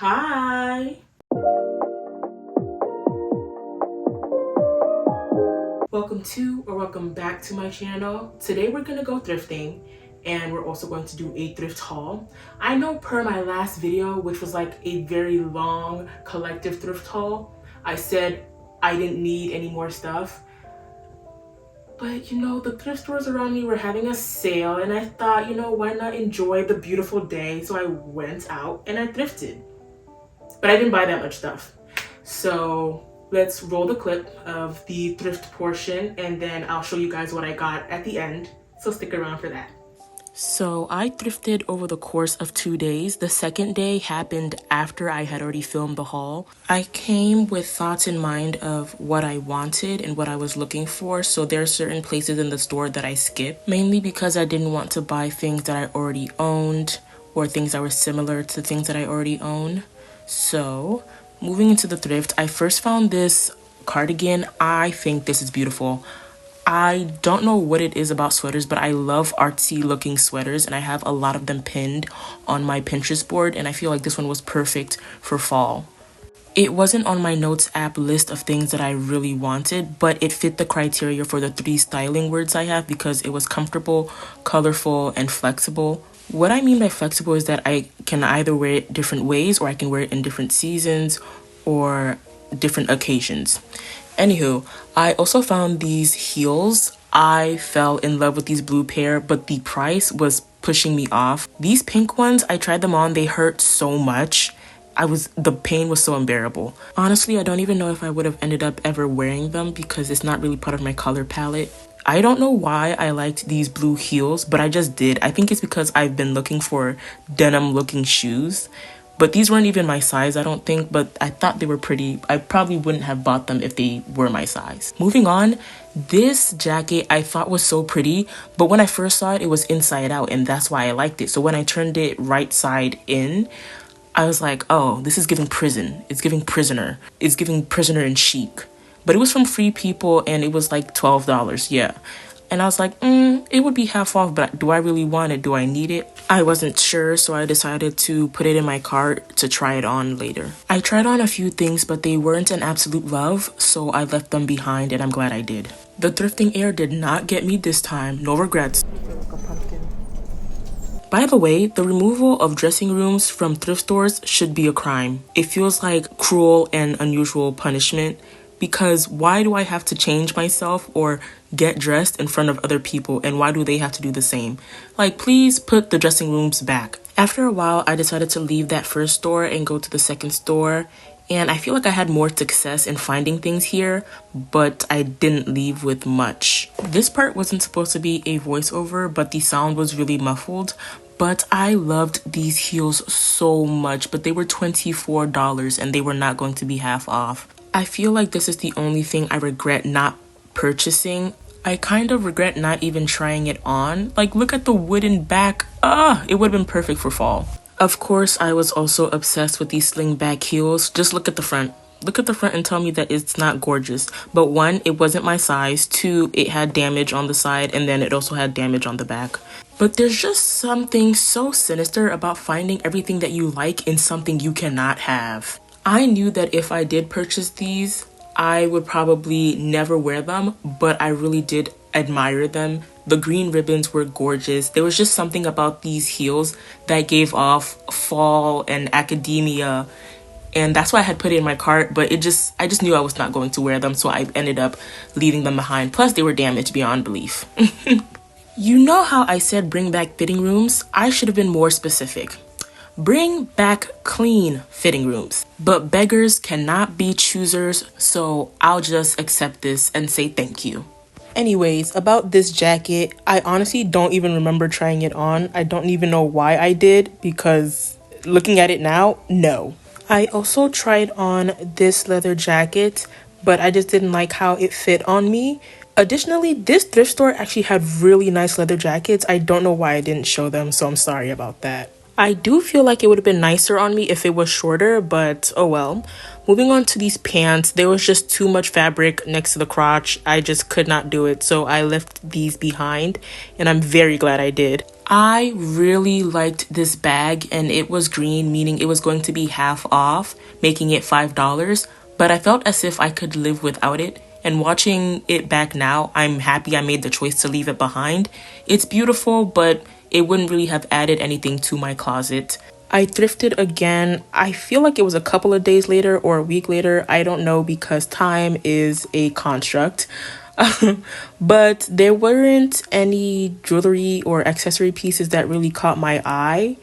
Hi! Welcome back to my channel. Today we're gonna go thrifting and we're also going to do a thrift haul. I know per my last video, which was like a very long collective thrift haul, I said I didn't need any more stuff. But you know, the thrift stores around me were having a sale and I thought, you know, why not enjoy the beautiful day? So I went out and I thrifted. But I didn't buy that much stuff. So let's roll the clip of the thrift portion and then I'll show you guys what I got at the end. So stick around for that. So I thrifted over the course of 2 days. The second day happened after I had already filmed the haul. I came with thoughts in mind of what I wanted and what I was looking for. So there are certain places in the store that I skipped, mainly because I didn't want to buy things that I already owned or things that were similar to things that I already own. So moving into the thrift, I first found this cardigan. I think this is beautiful. I don't know what it is about sweaters, but I love artsy looking sweaters and I have a lot of them pinned on my Pinterest board and I feel like this one was perfect for fall. It wasn't on my notes app list of things that I really wanted, but it fit the criteria for the 3 styling words I have because it was comfortable, colorful, and flexible. What I mean by flexible is that I can either wear it different ways or I can wear it in different seasons or different occasions. Anywho, I also found these heels. I fell in love with these blue pair, but the price was pushing me off. These pink ones, I tried them on. They hurt so much. The pain was so unbearable. Honestly, I don't even know if I would have ended up ever wearing them because it's not really part of my color palette. I don't know why I liked these blue heels, but I just did. I think it's because I've been looking for denim looking shoes. But these weren't even my size, I don't think, but I thought they were pretty. I probably wouldn't have bought them if they were my size. Moving on, this jacket I thought was so pretty, but when I first saw it, it was inside out, and that's why I liked it. So when I turned it right side in, I was like, oh, this is giving prison. It's giving prisoner. It's giving prisoner in chic. But it was from Free People, and it was like $12, yeah. And I was like, it would be half off, but do I really want it? Do I need it? I wasn't sure, so I decided to put it in my cart to try it on later. I tried on a few things, but they weren't an absolute love, so I left them behind, and I'm glad I did. The thrifting air did not get me this time. No regrets. By the way, the removal of dressing rooms from thrift stores should be a crime. It feels like cruel and unusual punishment. Because why do I have to change myself or get dressed in front of other people, and why do they have to do the same? Like, please put the dressing rooms back. After a while, I decided to leave that first store and go to the second store, and I feel like I had more success in finding things here, but I didn't leave with much. This part wasn't supposed to be a voiceover, but the sound was really muffled. But I loved these heels so much, but they were $24 and they were not going to be half off. I feel like this is the only thing I regret not purchasing. I kind of regret not even trying it on. Like, look at the wooden back. It would have been perfect for fall. Of course, I was also obsessed with these sling back heels. Just look at the front. Look at the front and tell me that it's not gorgeous. But 1, it wasn't my size. 2, it had damage on the side, and then it also had damage on the back. But there's just something so sinister about finding everything that you like in something you cannot have. I knew that if I did purchase these, I would probably never wear them, but I really did admire them. The green ribbons were gorgeous. There was just something about these heels that gave off fall and academia, and that's why I had put it in my cart, but I just knew I was not going to wear them, so I ended up leaving them behind. Plus, they were damaged beyond belief. You know how I said bring back fitting rooms? I should have been more specific. Bring back clean fitting rooms. But beggars cannot be choosers, so I'll just accept this and say thank you. Anyways, about this jacket, I honestly don't even remember trying it on. I don't even know why I did, because looking at it now, no. I also tried on this leather jacket, but I just didn't like how it fit on me. Additionally, this thrift store actually had really nice leather jackets. I don't know why I didn't show them, so I'm sorry about that. I do feel like it would have been nicer on me if it was shorter, but oh well. Moving on to these pants, there was just too much fabric next to the crotch. I just could not do it, so I left these behind, and I'm very glad I did. I really liked this bag, and it was green, meaning it was going to be half off, making it $5, but I felt as if I could live without it. And watching it back now, I'm happy I made the choice to leave it behind. It's beautiful, but it wouldn't really have added anything to my closet. I thrifted again. I feel like it was a couple of days later or a week later. I don't know, because time is a construct. But there weren't any jewelry or accessory pieces that really caught my eye.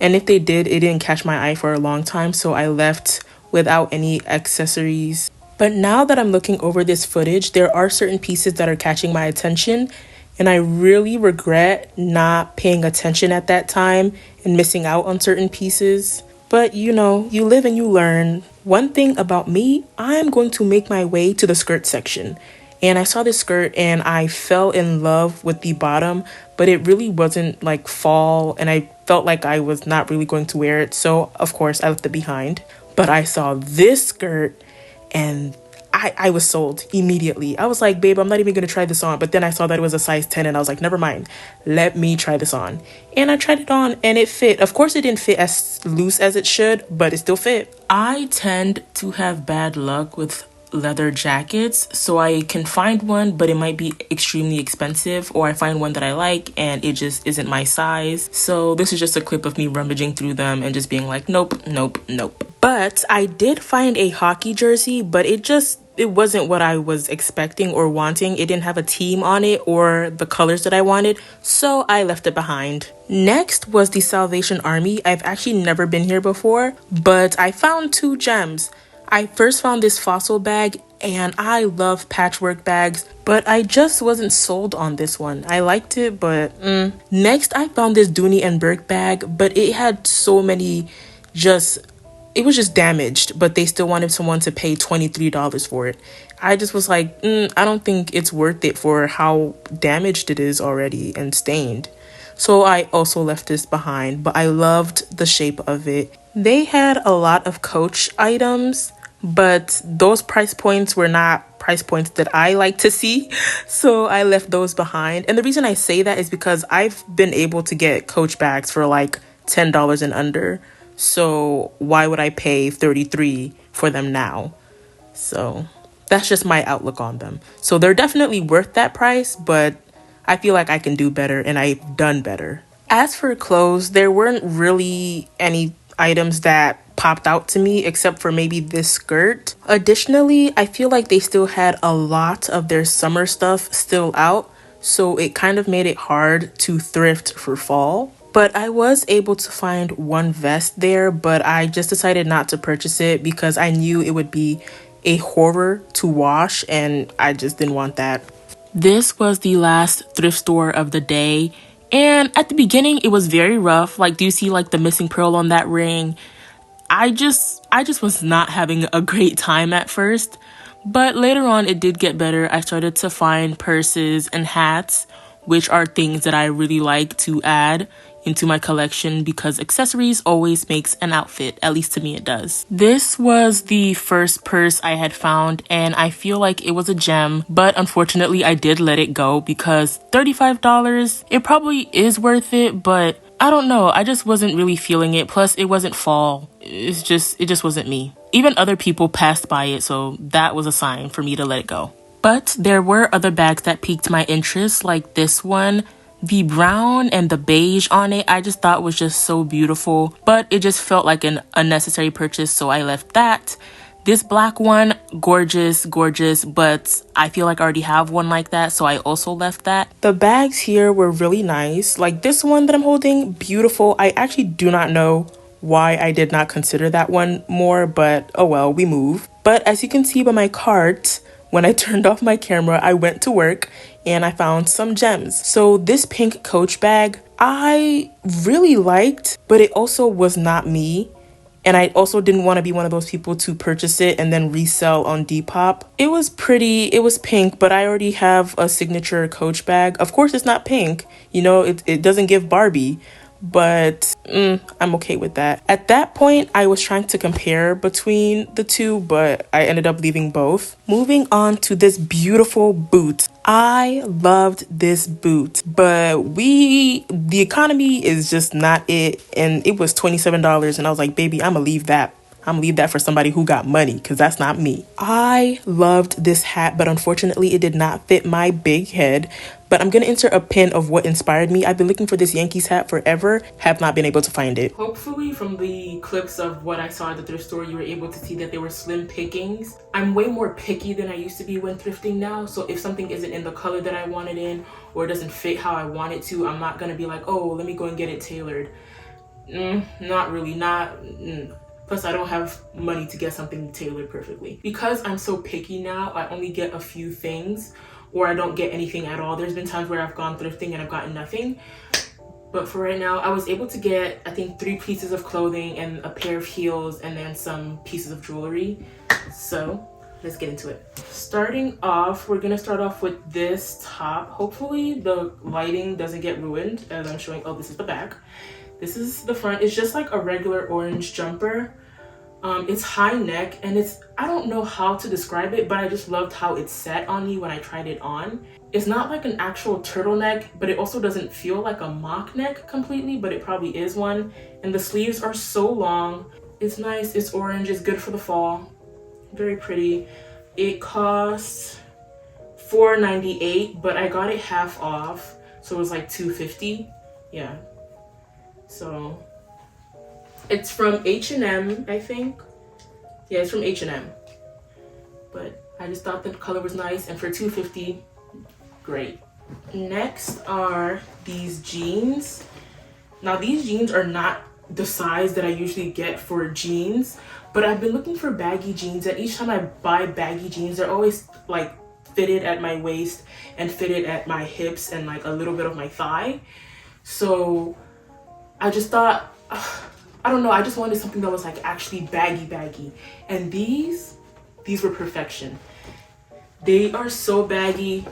And if they did, it didn't catch my eye for a long time. So I left without any accessories. But now that I'm looking over this footage, there are certain pieces that are catching my attention. And I really regret not paying attention at that time and missing out on certain pieces. But you know, you live and you learn. One thing about me, I'm going to make my way to the skirt section. And I saw this skirt and I fell in love with the bottom, but it really wasn't like fall, and I felt like I was not really going to wear it. So of course I left it behind. But I saw this skirt and I was sold immediately. I was like, babe, I'm not even going to try this on. But then I saw that it was a size 10 and I was like, never mind, let me try this on. And I tried it on and it fit. Of course, it didn't fit as loose as it should, but it still fit. I tend to have bad luck with leather jackets, so I can find one, but it might be extremely expensive, or I find one that I like and it just isn't my size. So this is just a clip of me rummaging through them and just being like, nope, nope, nope. But I did find a hockey jersey, but it wasn't what I was expecting or wanting. It didn't have a team on it or the colors that I wanted, so I left it behind. Next was the Salvation Army. I've actually never been here before, but I found two gems. I first found this fossil bag, and I love patchwork bags, but I just wasn't sold on this one. I liked it, but Next, I found this Dooney and Burke bag, but it had so many it was just damaged, but they still wanted someone to pay $23 for it. I just was like, I don't think it's worth it for how damaged it is already and stained. So I also left this behind, but I loved the shape of it. They had a lot of Coach items, but those price points were not price points that I like to see. So I left those behind. And the reason I say that is because I've been able to get Coach bags for like $10 and under. So why would I pay $33 for them now? So that's just my outlook on them. So they're definitely worth that price, but I feel like I can do better, and I've done better. As for clothes, there weren't really any items that popped out to me except for maybe this skirt. Additionally, I feel like they still had a lot of their summer stuff still out, so it kind of made it hard to thrift for fall. But I was able to find one vest there, but I just decided not to purchase it because I knew it would be a horror to wash, and I just didn't want that. This was the last thrift store of the day, and at the beginning it was very rough. Like, do you see like the missing pearl on that ring? I just was not having a great time at first, but later on it did get better. I started to find purses and hats, which are things that I really like to add into my collection because accessories always makes an outfit, at least to me it does. This was the first purse I had found, and I feel like it was a gem, but unfortunately I did let it go because $35, it probably is worth it, but I don't know, I just wasn't really feeling it. Plus it wasn't fall. It just wasn't me. Even other people passed by it, so that was a sign for me to let it go. But there were other bags that piqued my interest, like this one. The brown and the beige on it, I just thought was just so beautiful, but it just felt like an unnecessary purchase, so I left that. This black one, gorgeous, but I feel like I already have one like that, so I also left that. The bags here were really nice. Like this one that I'm holding, beautiful. I actually do not know why I did not consider that one more, but oh well, we move. But as you can see by my cart, when I turned off my camera, I went to work and I found some gems. So this pink Coach bag, I really liked, but it also was not me. And I also didn't want to be one of those people to purchase it and then resell on Depop. It was pretty, it was pink, but I already have a signature Coach bag. Of course, it's not pink, you know, it doesn't give Barbie, but I'm okay with that. At that point, I was trying to compare between the two, but I ended up leaving both. Moving on to this beautiful boot. I loved this boot, but the economy is just not it, and it was $27, and I was like, baby, I'm gonna leave that. I'm gonna leave that for somebody who got money, because that's not me. I loved this hat, but unfortunately it did not fit my big head. But I'm gonna insert a pin of what inspired me. I've been looking for this Yankees hat forever, have not been able to find it. Hopefully from the clips of what I saw at the thrift store, you were able to see that they were slim pickings. I'm way more picky than I used to be when thrifting now. So if something isn't in the color that I want it in, or it doesn't fit how I want it to, I'm not gonna be like, oh, let me go and get it tailored. Not really, Plus, I don't have money to get something tailored perfectly. Because I'm so picky now, I only get a few things, or I don't get anything at all. There's been times where I've gone thrifting and I've gotten nothing. But for right now, I was able to get, I think, 3 pieces of clothing and a pair of heels and then some pieces of jewelry. So let's get into it. Starting off, we're gonna start off with this top. Hopefully the lighting doesn't get ruined as I'm showing. Oh, this is the back. This is the front. It's just like a regular orange jumper. It's high neck, and I don't know how to describe it, but I just loved how it sat on me when I tried it on. It's not like an actual turtleneck, but it also doesn't feel like a mock neck completely, but it probably is one. And the sleeves are so long. It's nice, it's orange, it's good for the fall. Very pretty. It costs $4.98, but I got it half off, so it was like $2.50. Yeah. So it's from H&M, I think. Yeah, it's from H&M. But I just thought the color was nice, and for $2.50, great. Next are these jeans. Now these jeans are not the size that I usually get for jeans, but I've been looking for baggy jeans, and each time I buy baggy jeans, they're always like fitted at my waist and fitted at my hips and like a little bit of my thigh. So I just thought, I don't know, I just wanted something that was like actually baggy. And these were perfection. They are so baggy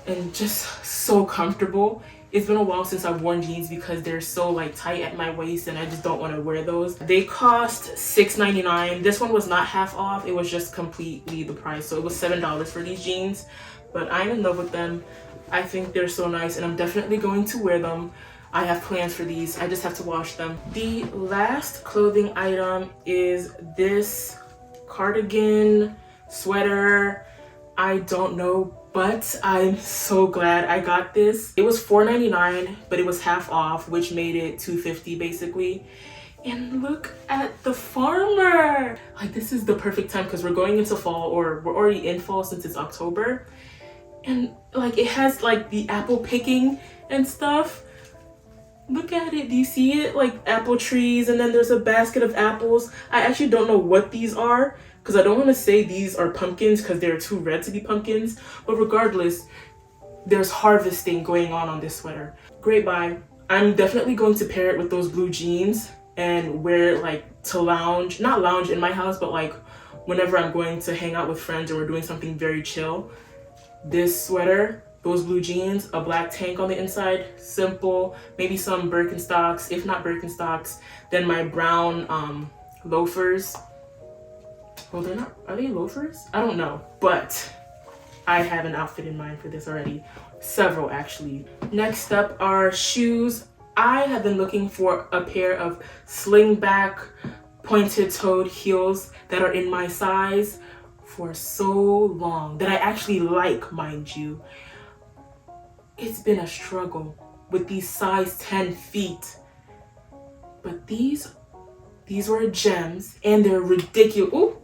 and just so comfortable. It's been a while since I've worn jeans because they're so like tight at my waist, and I just don't want to wear those. They cost $6.99. This one was not half off, it was just completely the price. So it was $7 for these jeans, but I'm in love with them. I think they're so nice, and I'm definitely going to wear them. I have plans for these. I just have to wash them. The last clothing item is this cardigan, sweater. I don't know, but I'm so glad I got this. It was $4.99, but it was half off, which made it $2.50 basically. And look at the farmer. Like, this is the perfect time because we're going into fall, or we're already in fall since it's October. And like, it has like the apple picking and stuff. Look at it. Do you see it? Like apple trees, and then there's a basket of apples. I actually don't know what these are because I don't want to say these are pumpkins because they're too red to be pumpkins. But regardless, there's harvesting going on this sweater. Great buy. I'm definitely going to pair it with those blue jeans and wear it like to lounge. Not lounge in my house, but like whenever I'm going to hang out with friends or we're doing something very chill. This sweater, those blue jeans, a black tank on the inside, simple, maybe some Birkenstocks. If not Birkenstocks, then my brown loafers. Well, they're not, are they loafers? I don't know, but I have an outfit in mind for this already. Several actually. Next up are shoes. I have been looking for a pair of slingback pointed toed heels that are in my size for so long, that I actually like, mind you. It's been a struggle with these size 10 feet, but these were gems, and they're ridiculous. Ooh,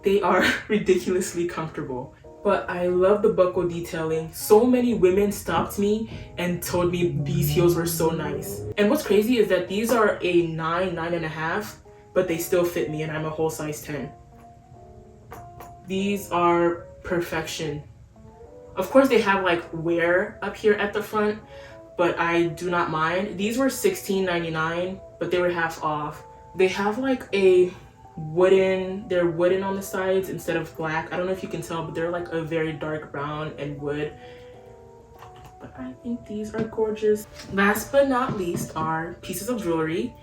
they are ridiculously comfortable. But I love the buckle detailing. So many women stopped me and told me these heels were so nice. And what's crazy is that these are a 9.5, but they still fit me, and I'm a whole size 10. These are perfection. Of course, they have like wear up here at the front, but I do not mind. These were $16.99, but they were half off. They have like a wooden, they're wooden on the sides instead of black. I don't know if you can tell, but they're like a very dark brown and wood. but I think these are gorgeous. Last but not least are pieces of jewelry.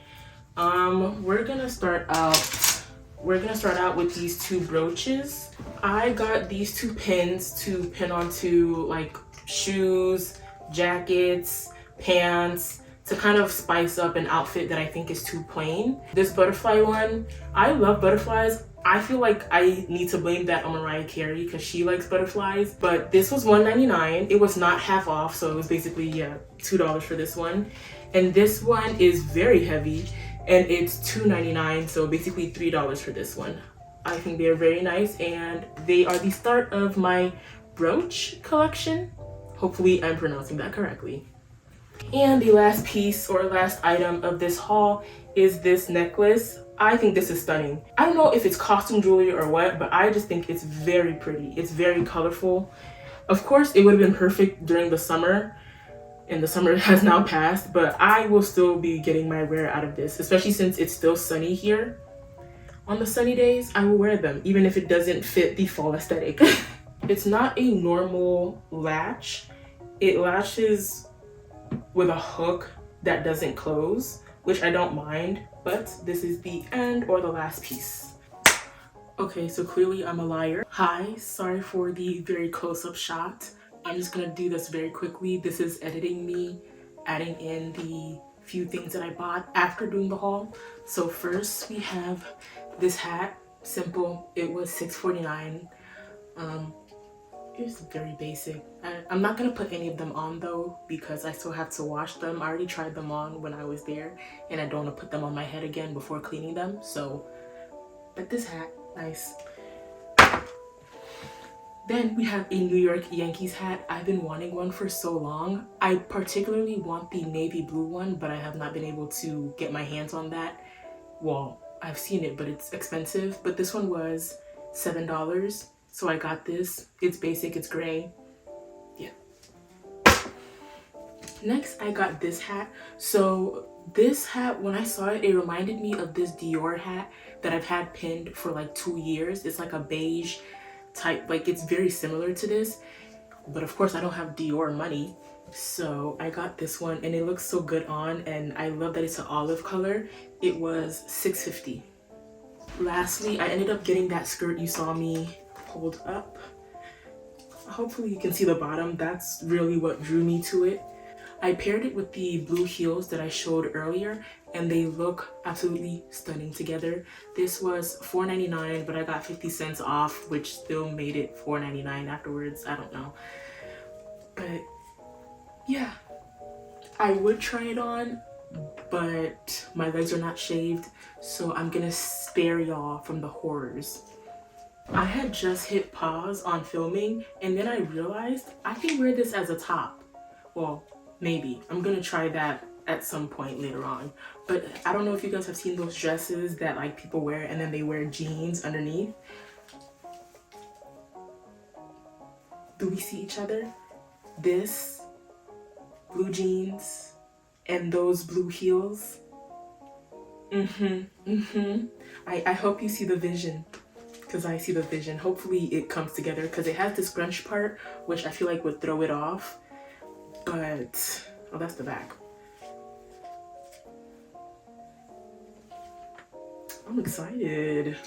We're gonna start out with these two brooches. I got these two pins to pin onto like shoes, jackets, pants, to kind of spice up an outfit that I think is too plain. This butterfly one, I love butterflies. I feel like I need to blame that on Mariah Carey because she likes butterflies. But this was $1.99. It was not half off, so it was basically, yeah, $2 for this one. And this one is very heavy and it's $2.99, so basically $3 for this one. I think they're very nice and they are the start of my brooch collection. Hopefully I'm pronouncing that correctly. And the last piece or last item of this haul is this necklace. I think this is stunning. I don't know if it's costume jewelry or what, but I just think it's very pretty. It's very colorful. Of course, it would have been perfect during the summer, and the summer has now passed, but I will still be getting my wear out of this, especially since it's still sunny here. On the sunny days, I will wear them, even if it doesn't fit the fall aesthetic. It's not a normal latch. It latches with a hook that doesn't close, which I don't mind, but this is the end or the last piece. Okay, so clearly I'm a liar. Hi, sorry for the very close-up shot. I'm just gonna do this very quickly. This is editing me, adding in the few things that I bought after doing the haul. So first we have this hat, simple. It was $6.49. It's very basic. I'm not gonna put any of them on though because I still have to wash them. I already tried them on when I was there and I don't want to put them on my head again before cleaning them. So, but this hat, nice. Then we have a New York Yankees hat. I've been wanting one for so long. I particularly want the navy blue one, but I have not been able to get my hands on that. Well, I've seen it, but it's expensive. But this one was $7. So I got this. It's basic, it's gray. Yeah. Next, I got this hat. So this hat, when I saw it, it reminded me of this Dior hat that I've had pinned for like 2 years. It's like a beige type, like it's very similar to this. But of course I don't have Dior money. So I got this one and it looks so good on, and I love that it's an olive color. It was $6.50. Lastly, I ended up getting that skirt you saw me hold up. Hopefully you can see the bottom. That's really what drew me to it. I paired it with the blue heels that I showed earlier and they look absolutely stunning together. This was $4.99, but I got 50 cents off, which still made it $4.99 afterwards. I don't know. But yeah, I would try it on, but my legs are not shaved, so I'm gonna spare y'all from the horrors. I had just hit pause on filming and then I realized I can wear this as a top. Well, maybe. I'm gonna try that at some point later on. But I don't know if you guys have seen those dresses that like people wear and then they wear jeans underneath. Do we see each other? This, blue jeans, and those blue heels. I hope you see the vision. Because I see the vision. Hopefully it comes together because it has this scrunch part which I feel like would throw it off, but oh, that's the back. I'm excited.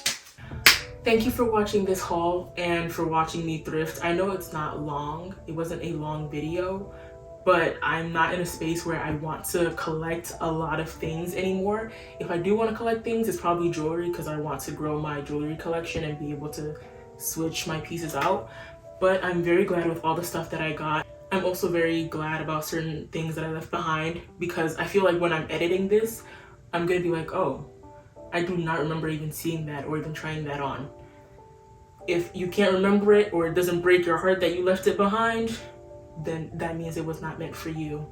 Thank you for watching this haul and for watching me thrift. I know it's not long, it wasn't a long video, but I'm not in a space where I want to collect a lot of things anymore. If I do want to collect things, it's probably jewelry because I want to grow my jewelry collection and be able to switch my pieces out. But I'm very glad with all the stuff that I got. I'm also very glad about certain things that I left behind because I feel like when I'm editing this, I'm gonna be like, oh, I do not remember even seeing that or even trying that on. If you can't remember it or it doesn't break your heart that you left it behind, then that means it was not meant for you.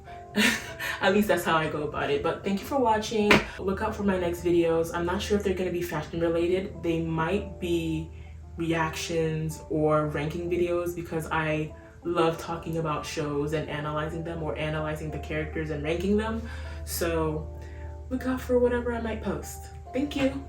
At least that's how I go about it. But thank you for watching. Look out for my next videos. I'm not sure if they're going to be fashion related. They might be reactions or ranking videos because I love talking about shows and analyzing them or analyzing the characters and ranking them. So look out for whatever I might post. Thank you.